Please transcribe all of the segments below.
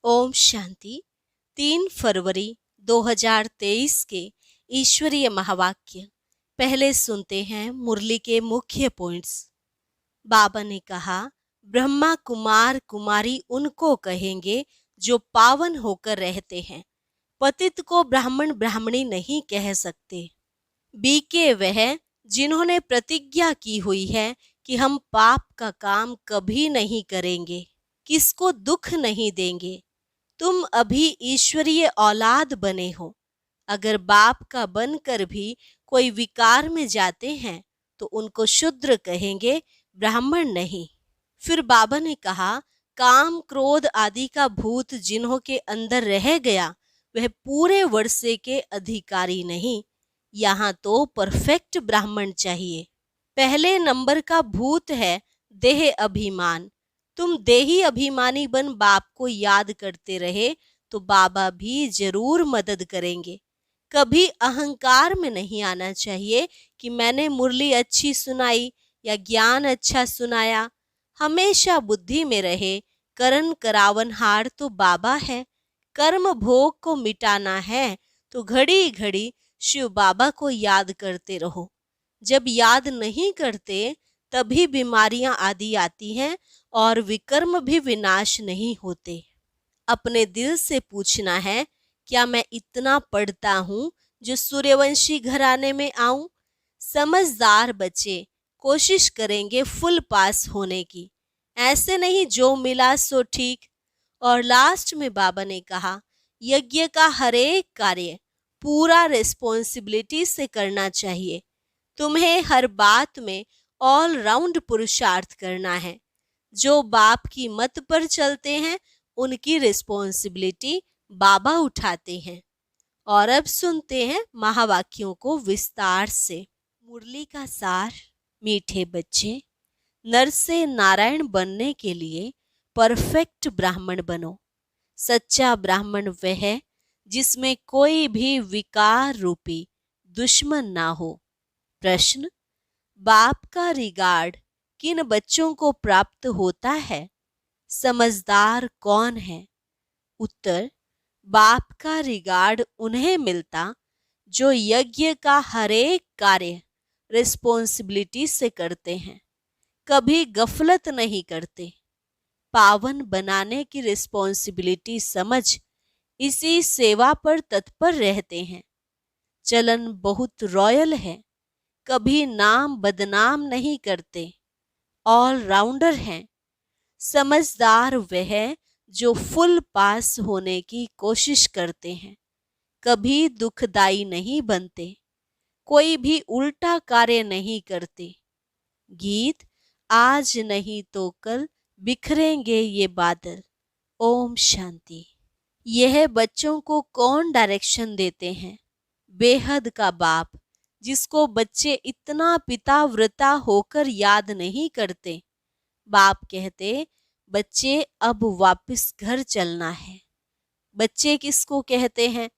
ओम शांति। 3 फरवरी 2023 के ईश्वरीय महावाक्य पहले सुनते हैं मुरली के मुख्य पॉइंट्स। बाबा ने कहा, ब्रह्मा कुमार कुमारी उनको कहेंगे जो पावन होकर रहते हैं। पतित को ब्राह्मण ब्राह्मणी नहीं कह सकते। बीके वह जिन्होंने प्रतिज्ञा की हुई है कि हम पाप का काम कभी नहीं करेंगे, किसको दुख नहीं देंगे। तुम अभी ईश्वरीय औलाद बने हो। अगर बाप का बनकर भी कोई विकार में जाते हैं तो उनको शूद्र कहेंगे, ब्राह्मण नहीं। फिर बाबा ने कहा, काम क्रोध आदि का भूत जिन्हों के अंदर रह गया वह पूरे वर्षे के अधिकारी नहीं। यहाँ तो परफेक्ट ब्राह्मण चाहिए। पहले नंबर का भूत है देह अभिमान। तुम देही अभिमानी बन बाप को याद करते रहे तो बाबा भी जरूर मदद करेंगे। कभी अहंकार में नहीं आना चाहिए कि मैंने मुरली अच्छी सुनाई या ज्ञान अच्छा सुनाया। हमेशा बुद्धि में रहे, करण करावनहार तो बाबा है। कर्म भोग को मिटाना है तो घड़ी घड़ी शिव बाबा को याद करते रहो। जब याद नहीं करते तभी बीमारियां आदि आती हैं और विकर्म भी विनाश नहीं होते। अपने दिल से पूछना है, क्या मैं इतना पढ़ता हूँ जो सूर्यवंशी घराने में आऊं? समझदार बच्चे कोशिश करेंगे फुल पास होने की, ऐसे नहीं जो मिला सो ठीक। और लास्ट में बाबा ने कहा, यज्ञ का हर एक कार्य पूरा रिस्पॉन्सिबिलिटी से करना चाहिए। तुम्हें हर बात में ऑल राउंड पुरुषार्थ करना है। जो बाप की मत पर चलते हैं उनकी रिस्पॉन्सिबिलिटी बाबा उठाते हैं। और अब सुनते हैं महावाक्यों को विस्तार से। मुरली का सार। मीठे बच्चे, नर से नारायण बनने के लिए परफेक्ट ब्राह्मण बनो। सच्चा ब्राह्मण वह है जिसमें कोई भी विकार रूपी दुश्मन ना हो। प्रश्न, बाप का रिगार्ड किन बच्चों को प्राप्त होता है? समझदार कौन है? उत्तर, बाप का रिगार्ड उन्हें मिलता जो यज्ञ का हर एक कार्य रिस्पॉन्सिबिलिटी से करते हैं, कभी गफलत नहीं करते। पावन बनाने की रिस्पॉन्सिबिलिटी समझ इसी सेवा पर तत्पर रहते हैं। चलन बहुत रॉयल है, कभी नाम बदनाम नहीं करते। ऑल राउंडर हैं। समझदार वह जो फुल पास होने की कोशिश करते हैं, कभी दुखदाई नहीं बनते, कोई भी उल्टा कार्य नहीं करते। गीत, आज नहीं तो कल बिखरेंगे ये बादल। ओम शांति। यह बच्चों को कौन डायरेक्शन देते हैं? बेहद का बाप, जिसको बच्चे इतना पिता व्रता होकर याद नहीं करते। बाप कहते, बच्चे अब वापस घर चलना है। बच्चे किसको कहते हैं?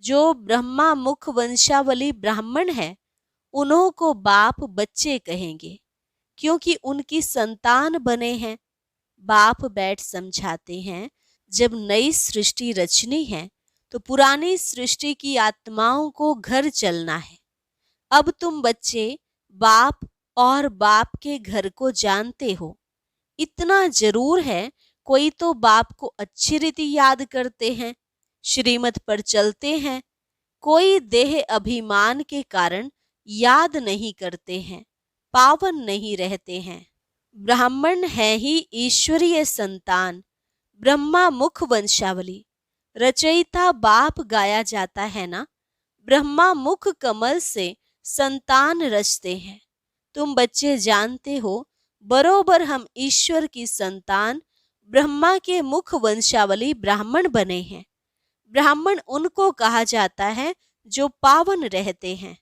जो ब्रह्मा मुख वंशावली ब्राह्मण है उन्हों को बाप बच्चे कहेंगे, क्योंकि उनकी संतान बने हैं। बाप बैठ समझाते हैं, जब नई सृष्टि रचनी है तो पुरानी सृष्टि की आत्माओं को घर चलना है। अब तुम बच्चे बाप और बाप के घर को जानते हो। इतना जरूर है, कोई तो बाप को अच्छी रीति याद करते हैं, श्रीमत पर चलते हैं, कोई देह अभिमान के कारण याद नहीं करते हैं, पावन नहीं रहते हैं। ब्राह्मण है ही ईश्वरीय संतान, ब्रह्मा मुख वंशावली। रचयिता बाप गाया जाता है ना, ब्रह्मा मुख कमल से संतान रचते हैं। तुम बच्चे जानते हो, बरोबर हम ईश्वर की संतान ब्रह्मा के मुख वंशावली ब्राह्मण बने हैं। ब्राह्मण उनको कहा जाता है जो पावन रहते हैं।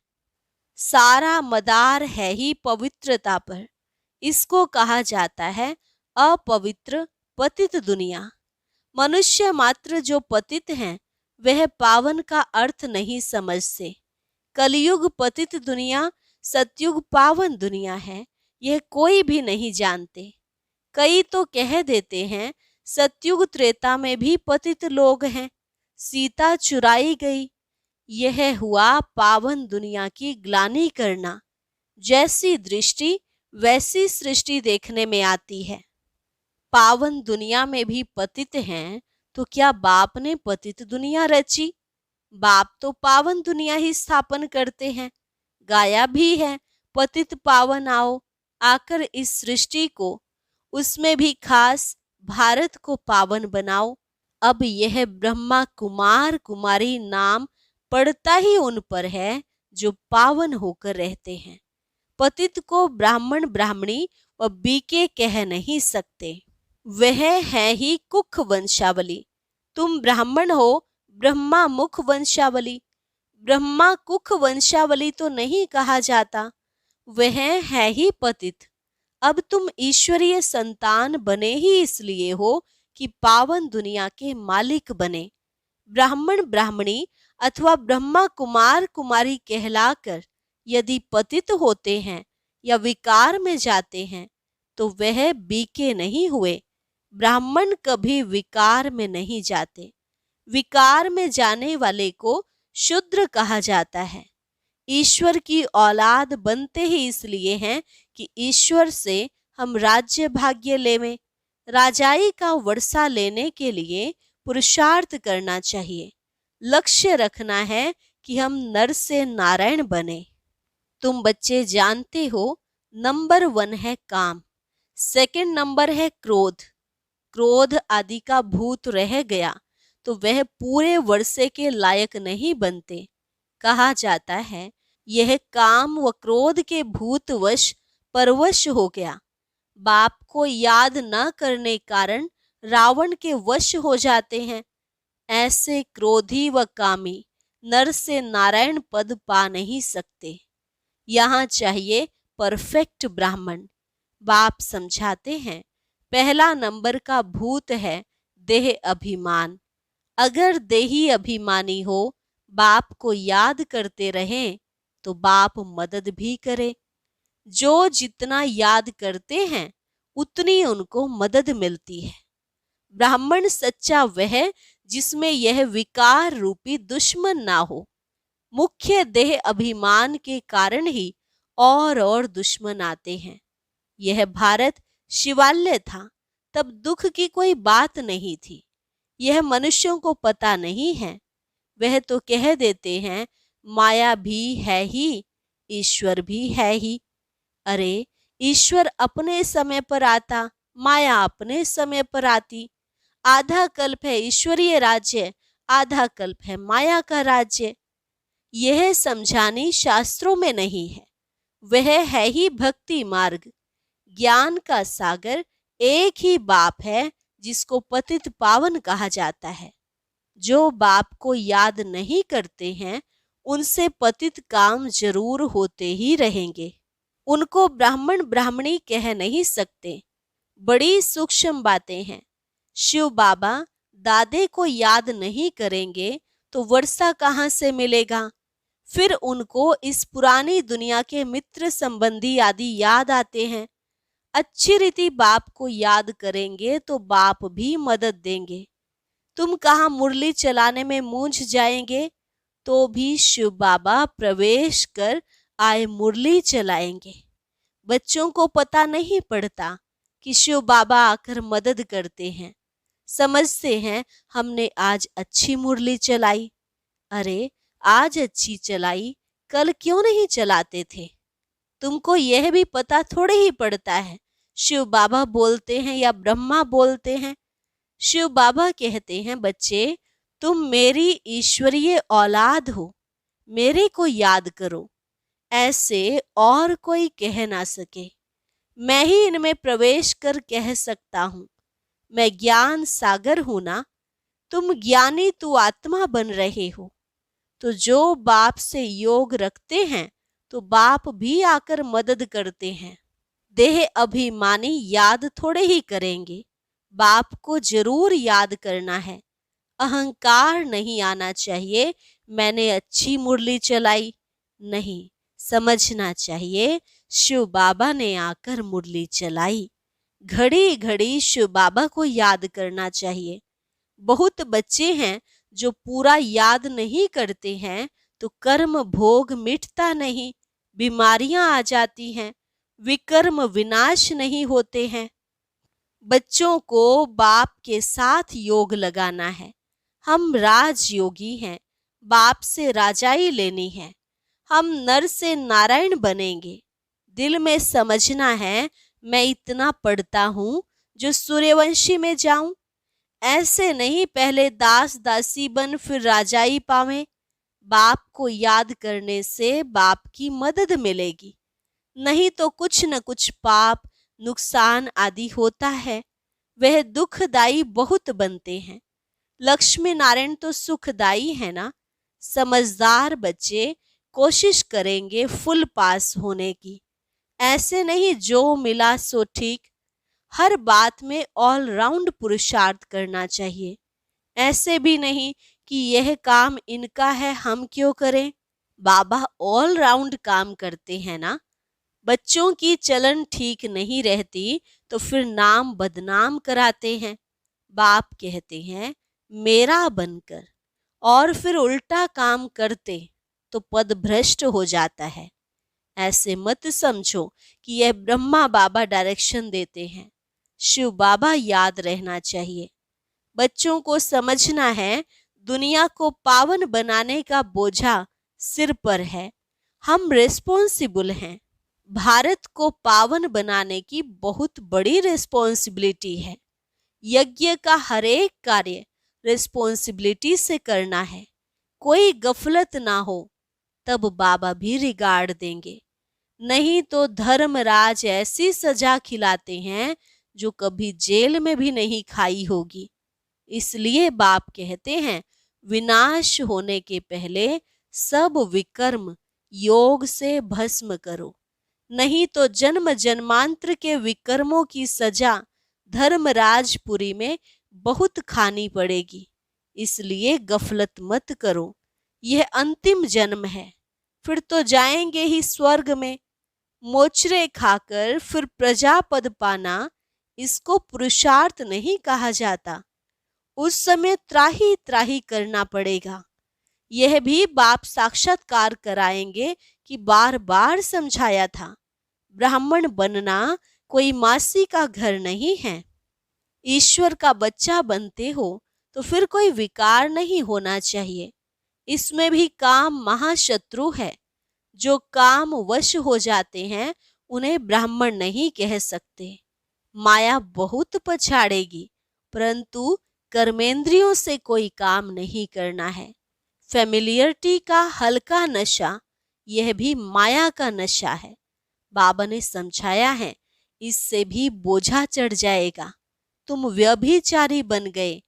सारा मदार है ही पवित्रता पर। इसको कहा जाता है अपवित्र पतित दुनिया। मनुष्य मात्र जो पतित हैं वह पावन का अर्थ नहीं समझते। कलयुग पतित दुनिया, सतयुग पावन दुनिया है, यह कोई भी नहीं जानते। कई तो कह देते हैं सतयुग त्रेता में भी पतित लोग हैं। सीता चुराई गई। यह हुआ पावन दुनिया की ग्लानि करना। जैसी दृष्टि वैसी सृष्टि देखने में आती है। पावन दुनिया में भी पतित हैं, तो क्या बाप ने पतित दुनिया रची? बाप तो पावन दुनिया ही स्थापन करते हैं। गाया भी है, पतित पावन आओ, आकर इस सृष्टि को, उसमें भी खास भारत को पावन बनाओ। अब यह ब्रह्मा कुमार कुमारी नाम पड़ता ही उन पर है जो पावन होकर रहते हैं। पतित को ब्राह्मण ब्राह्मणी व बीके कह नहीं सकते। वह है ही कुख वंशावली। तुम ब्राह्मण हो, ब्रह्मा मुख वंशावली। ब्रह्मा कुख वंशावली तो नहीं कहा जाता, वह है ही पतित। अब तुम ईश्वरीय संतान बने ही इसलिए हो कि पावन दुनिया के मालिक बने। ब्राह्मण ब्राह्मणी अथवा ब्रह्मा कुमार कुमारी कहलाकर यदि पतित होते हैं या विकार में जाते हैं, तो वह बीके नहीं हुए। ब्राह्मण कभी विकार में नहीं जाते। विकार में जाने वाले को शूद्र कहा जाता है। ईश्वर की औलाद बनते ही इसलिए हैं कि ईश्वर से हम राज्य भाग्य लेवें। राजाई का वर्षा लेने के लिए पुरुषार्थ करना चाहिए। लक्ष्य रखना है कि हम नर से नारायण बने। तुम बच्चे जानते हो, नंबर 1 है काम, सेकंड नंबर है क्रोध। क्रोध आदि का भूत रह गया तो वह पूरे वर्षे के लायक नहीं बनते। कहा जाता है, यह काम व क्रोध के भूतवश परवश हो गया। बाप को याद न करने कारण रावण के वश हो जाते हैं। ऐसे क्रोधी व कामी नर से नारायण पद पा नहीं सकते। यहाँ चाहिए परफेक्ट ब्राह्मण। बाप समझाते हैं, पहला नंबर का भूत है देह अभिमान। अगर देही अभिमानी हो, बाप को याद करते रहें तो बाप मदद भी करे। जो जितना याद करते हैं उतनी उनको मदद मिलती है। ब्राह्मण सच्चा वह जिसमें यह विकार रूपी दुश्मन ना हो। मुख्य देह अभिमान के कारण ही और दुश्मन आते हैं। यह भारत शिवालय था, तब दुख की कोई बात नहीं थी। यह मनुष्यों को पता नहीं है। वह तो कह देते हैं, माया भी है ही, ईश्वर भी है ही। अरे, ईश्वर अपने समय पर आता, माया अपने समय पर आती। आधा कल्प है ईश्वरीय राज्य, आधा कल्प है माया का राज्य। यह समझानी शास्त्रों में नहीं है। वह है ही भक्ति मार्ग। ज्ञान का सागर एक ही बाप है जिसको पतित पावन कहा जाता है। जो बाप को याद नहीं करते हैं उनसे पतित काम जरूर होते ही रहेंगे। उनको ब्राह्मण ब्राह्मणी कह नहीं सकते। बड़ी सूक्ष्म बातें हैं। शिव बाबा दादे को याद नहीं करेंगे तो वर्षा कहाँ से मिलेगा? फिर उनको इस पुरानी दुनिया के मित्र संबंधी आदि याद आते हैं। अच्छी रीति बाप को याद करेंगे तो बाप भी मदद देंगे। तुम कहाँ मुरली चलाने में मूंझ जाएंगे तो भी शिव बाबा प्रवेश कर आए मुरली चलाएंगे। बच्चों को पता नहीं पड़ता कि शिव बाबा आकर मदद करते हैं। समझते हैं हमने आज अच्छी मुरली चलाई। अरे, आज अच्छी चलाई, कल क्यों नहीं चलाते थे? तुमको यह भी पता थोड़े ही पड़ता है शिव बाबा बोलते हैं या ब्रह्मा बोलते हैं। शिव बाबा कहते हैं, बच्चे तुम मेरी ईश्वरीय औलाद हो, मेरे को याद करो। ऐसे और कोई कह ना सके। मैं ही इनमें प्रवेश कर कह सकता हूं। मैं ज्ञान सागर हूं ना। तुम ज्ञानी तू आत्मा बन रहे हो। तो जो बाप से योग रखते हैं तो बाप भी आकर मदद करते हैं। देह अभिमानी याद थोड़े ही करेंगे। बाप को जरूर याद करना है। अहंकार नहीं आना चाहिए, मैंने अच्छी मुरली चलाई। नहीं, समझना चाहिए शिव बाबा ने आकर मुरली चलाई। घड़ी घड़ी शिव बाबा को याद करना चाहिए। बहुत बच्चे हैं जो पूरा याद नहीं करते हैं तो कर्म भोग मिटता नहीं, बीमारियां आ जाती हैं, विकर्म विनाश नहीं होते हैं। बच्चों को बाप के साथ योग लगाना है। हम राजयोगी हैं, बाप से राजाई लेनी है। हम नर से नारायण बनेंगे। दिल में समझना है मैं इतना पढ़ता हूँ जो सूर्यवंशी में जाऊं। ऐसे नहीं पहले दास दासी बन फिर राजाई पावें। बाप को याद करने से बाप की मदद मिलेगी, नहीं तो कुछ न कुछ पाप नुकसान आदि होता है, वह दुखदाई बहुत बनते हैं। लक्ष्मी नारायण तो सुखदाई है ना। समझदार बच्चे कोशिश करेंगे फुल पास होने की। ऐसे नहीं जो मिला सो ठीक। हर बात में ऑल राउंड पुरुषार्थ करना चाहिए। ऐसे भी नहीं कि यह काम इनका है हम क्यों करें। बाबा ऑल राउंड काम करते हैं ना। बच्चों की चलन ठीक नहीं रहती तो फिर नाम बदनाम कराते हैं। बाप कहते हैं मेरा बनकर, और फिर उल्टा काम करते तो पद भ्रष्ट हो जाता है। ऐसे मत समझो कि यह ब्रह्मा बाबा डायरेक्शन देते हैं। शिव बाबा याद रहना चाहिए। बच्चों को समझना है दुनिया को पावन बनाने का बोझा सिर पर है। हम रिस्पॉन्सिबल हैं। भारत को पावन बनाने की बहुत बड़ी रिस्पॉन्सिबिलिटी है। यज्ञ का हर एक कार्य रिस्पॉन्सिबिलिटी से करना है। कोई गफलत ना हो तब बाबा भी रिगार्ड देंगे। नहीं तो धर्मराज ऐसी सजा खिलाते हैं जो कभी जेल में भी नहीं खाई होगी। इसलिए बाप कहते हैं विनाश होने के पहले सब विकर्म योग से भस्म करो, नहीं तो जन्म जन्मांतर के विकर्मों की सजा धर्मराजपुरी में बहुत खानी पड़ेगी। इसलिए गफलत मत करो। यह अंतिम जन्म है, फिर तो जाएंगे ही स्वर्ग में। मोचरे खाकर फिर प्रजा पद पाना, इसको पुरुषार्थ नहीं कहा जाता। उस समय त्राही त्राही करना पड़ेगा। यह भी बाप साक्षात्कार कराएंगे कि बार बार समझाया था। ब्राह्मण बनना कोई मासी का घर नहीं है। ईश्वर का बच्चा बनते हो तो फिर कोई विकार नहीं होना चाहिए। इसमें भी काम महाशत्रु है। जो काम वश हो जाते हैं उन्हें ब्राह्मण नहीं कह सकते। माया बहुत पछाड़ेगी, परंतु कर्मेंद्रियों से कोई काम नहीं करना है। फेमिलियरिटी का हल्का नशा, यह भी माया का नशा है। बाबा ने समझाया है इससे भी बोझा चढ़ जाएगा। तुम व्यभिचारी बन गए।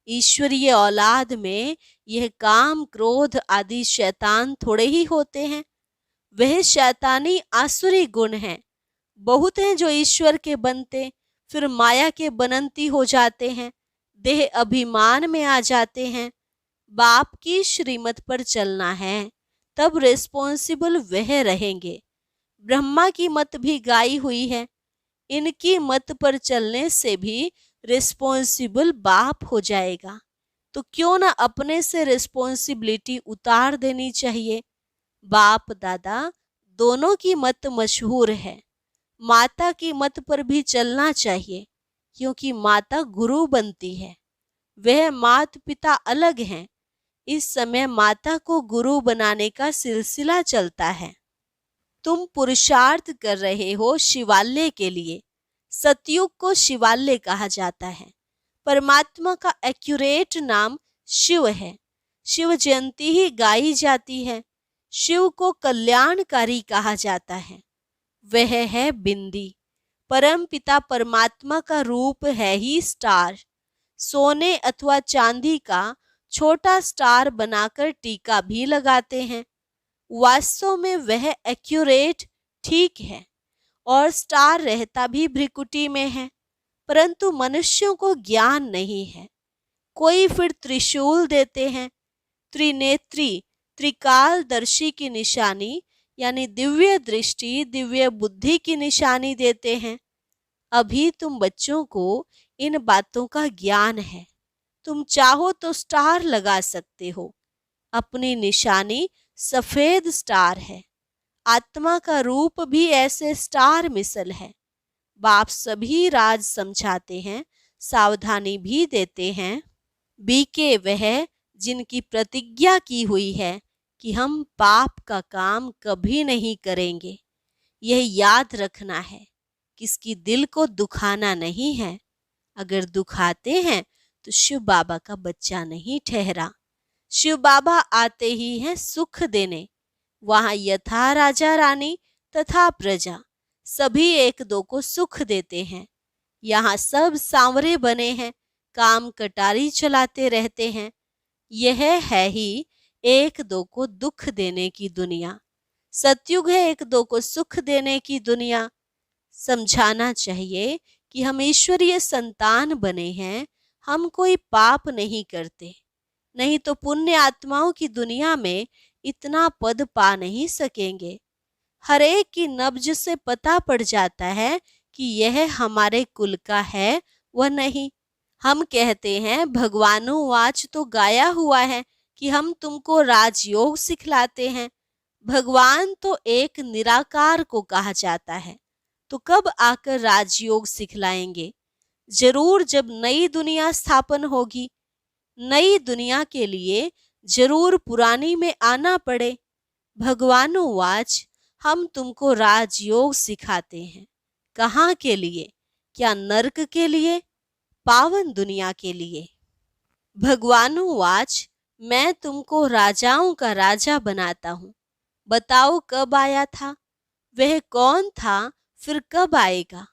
ईश्वरीय औलाद में यह काम क्रोध आदि शैतान थोड़े ही होते हैं। वह शैतानी आसुरी गुण हैं। बहुत हैं जो ईश्वर के बनते फिर माया के बनंती हो जाते हैं, देह अभिमान में आ जाते हैं। बाप की श्रीमत पर चलना है, तब रिस्पॉन्सिबल वह रहेंगे। ब्रह्मा की मत भी गाई हुई है। इनकी मत पर चलने से भी रिस्पॉन्सिबल बाप हो जाएगा। तो क्यों ना अपने से रिस्पॉन्सिबिलिटी उतार देनी चाहिए। बाप दादा दोनों की मत मशहूर है। माता की मत पर भी चलना चाहिए, क्योंकि माता गुरु बनती है। वह माता पिता अलग हैं। इस समय माता को गुरु बनाने का सिलसिला चलता है। तुम पुरुषार्थ कर रहे हो शिवालय के लिए। सतयुग को शिवालय कहा जाता है। परमात्मा का एक्यूरेट नाम शिव है। शिव जयंती ही गाई जाती है। शिव को कल्याणकारी कहा जाता है। वह है बिंदी। परम पिता परमात्मा का रूप है ही स्टार। सोने अथवा चांदी का छोटा स्टार बनाकर टीका भी लगाते हैं। वास्तव में वह एक्यूरेट ठीक है, और स्टार रहता भी भ्रिकुटी में है, परंतु मनुष्यों को ज्ञान नहीं है। कोई फिर त्रिशूल देते हैं। त्रिनेत्री त्रिकालदर्शी की निशानी यानी दिव्य दृष्टि दिव्य बुद्धि की निशानी देते हैं। अभी तुम बच्चों को इन बातों का ज्ञान है। तुम चाहो तो स्टार लगा सकते हो। अपनी निशानी सफेद स्टार है। आत्मा का रूप भी ऐसे स्टार मिसल है। बाप सभी राज समझाते हैं, सावधानी भी देते हैं। बीके वह जिनकी प्रतिज्ञा की हुई है कि हम पाप का काम कभी नहीं करेंगे। यह याद रखना है, किसकी दिल को दुखाना नहीं है। अगर दुखाते हैं तो शिव बाबा का बच्चा नहीं ठहरा। शिव बाबा आते ही हैं सुख देने। वहां यथा राजा रानी तथा प्रजा सभी एक दो को सुख देते हैं। यहाँ सब सांवरे बने हैं, काम कटारी चलाते रहते हैं। यह है ही एक दो को दुख देने की दुनिया। सतयुग है एक दो को सुख देने की दुनिया। समझाना चाहिए कि हम ईश्वरीय संतान बने हैं, हम कोई पाप नहीं करते, नहीं तो पुण्य आत्माओं की दुनिया में इतना पद पा नहीं सकेंगे। हर एक की नब्ज से पता पड़ जाता है कि यह हमारे कुल का है वह नहीं। हम कहते हैं भगवानुवाच तो गाया हुआ है कि हम तुमको राजयोग सिखलाते हैं। भगवान तो एक निराकार को कहा जाता है, तो कब आकर राजयोग सिखलाएंगे? जरूर जब नई दुनिया स्थापन होगी। नई दुनिया के लिए जरूर पुरानी में आना पड़े। भगवानुवाच हम तुमको राजयोग सिखाते हैं। कहाँ के लिए? क्या नरक के लिए? पावन दुनिया के लिए। भगवानुवाच मैं तुमको राजाओं का राजा बनाता हूँ। बताओ कब आया था? वह कौन था? फिर कब आएगा?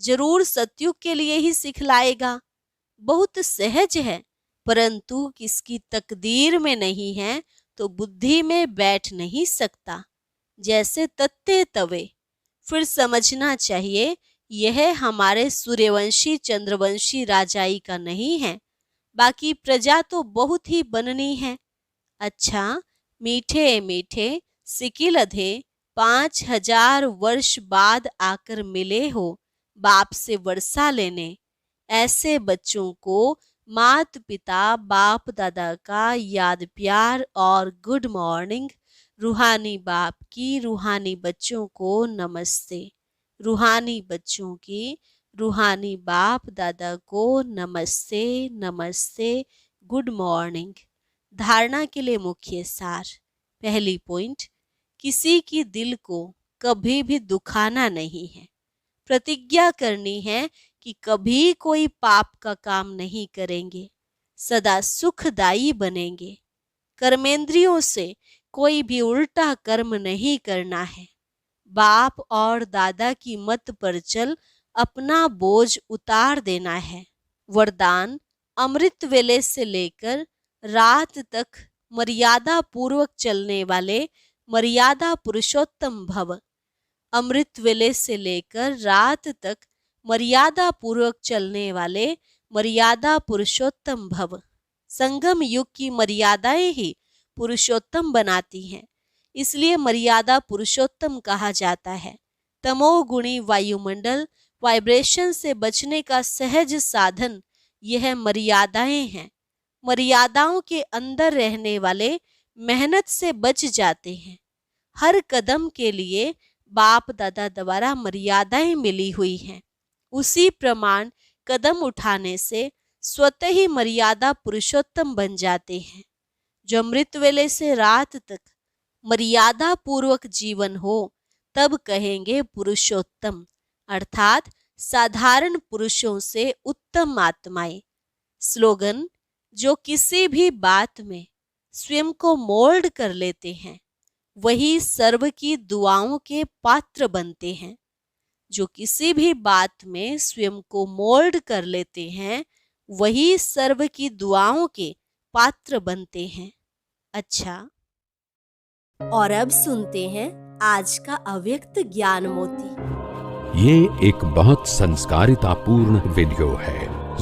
जरूर सतयुग के लिए ही सिखलाएगा। बहुत सहज है, परंतु किसकी तकदीर में नहीं है तो बुद्धि में बैठ नहीं सकता। जैसे तत्ते तवे। फिर समझना चाहिए यह हमारे सूर्यवंशी चंद्रवंशी राजाई का नहीं है। बाकी प्रजा तो बहुत ही बननी है। अच्छा, मीठे मीठे सिकिलधे 5000 वर्ष बाद आकर मिले हो बाप से वर्षा लेने। ऐसे बच्चों को मात पिता बाप दादा का याद प्यार और गुड मॉर्निंग। रूहानी बाप की रूहानी बच्चों को नमस्ते। रूहानी बच्चों की रूहानी बाप दादा को नमस्ते नमस्ते, गुड मॉर्निंग। धारणा के लिए मुख्य सार। पहली पॉइंट, किसी की दिल को कभी भी दुखाना नहीं है। प्रतिज्ञा करनी है कि कभी कोई पाप का काम नहीं करेंगे, सदा सुखदायी बनेंगे। कर्मेंद्रियों से कोई भी उल्टा कर्म नहीं करना है। बाप और दादा की मत पर चल अपना बोझ उतार देना है। वरदान, अमृत वेले से लेकर रात तक मर्यादा पूर्वक चलने वाले मर्यादा पुरुषोत्तम भव। अमृत वेले से लेकर रात तक मर्यादा पूर्वक चलने वाले मर्यादा पुरुषोत्तम भव। संगम युग की मर्यादाएं ही पुरुषोत्तम बनाती हैं, इसलिए मर्यादा पुरुषोत्तम कहा जाता है। तमोगुणी वायुमंडल वाइब्रेशन से बचने का सहज साधन यह मर्यादाएं हैं। मर्यादाओं के अंदर रहने वाले मेहनत से बच जाते हैं। हर कदम के लिए बाप दादा द्वारा मर्यादाएं मिली हुई हैं। उसी प्रमाण कदम उठाने से स्वतः ही मर्यादा पुरुषोत्तम बन जाते हैं। जो अमृत वेले से रात तक मर्यादा पूर्वक जीवन हो तब कहेंगे पुरुषोत्तम, अर्थात साधारण पुरुषों से उत्तम आत्माएं। स्लोगन, जो किसी भी बात में स्वयं को मोल्ड कर लेते हैं वही सर्व की दुआओं के पात्र बनते हैं। जो किसी भी बात में स्वयं को मोल्ड कर लेते हैं वही सर्व की दुआओं के पात्र बनते हैं। अच्छा, और अब सुनते हैं आज का अव्यक्त ज्ञान मोती। ये एक बहुत संस्कारितापूर्ण वीडियो है,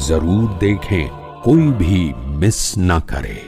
जरूर देखें, कोई भी मिस ना करे।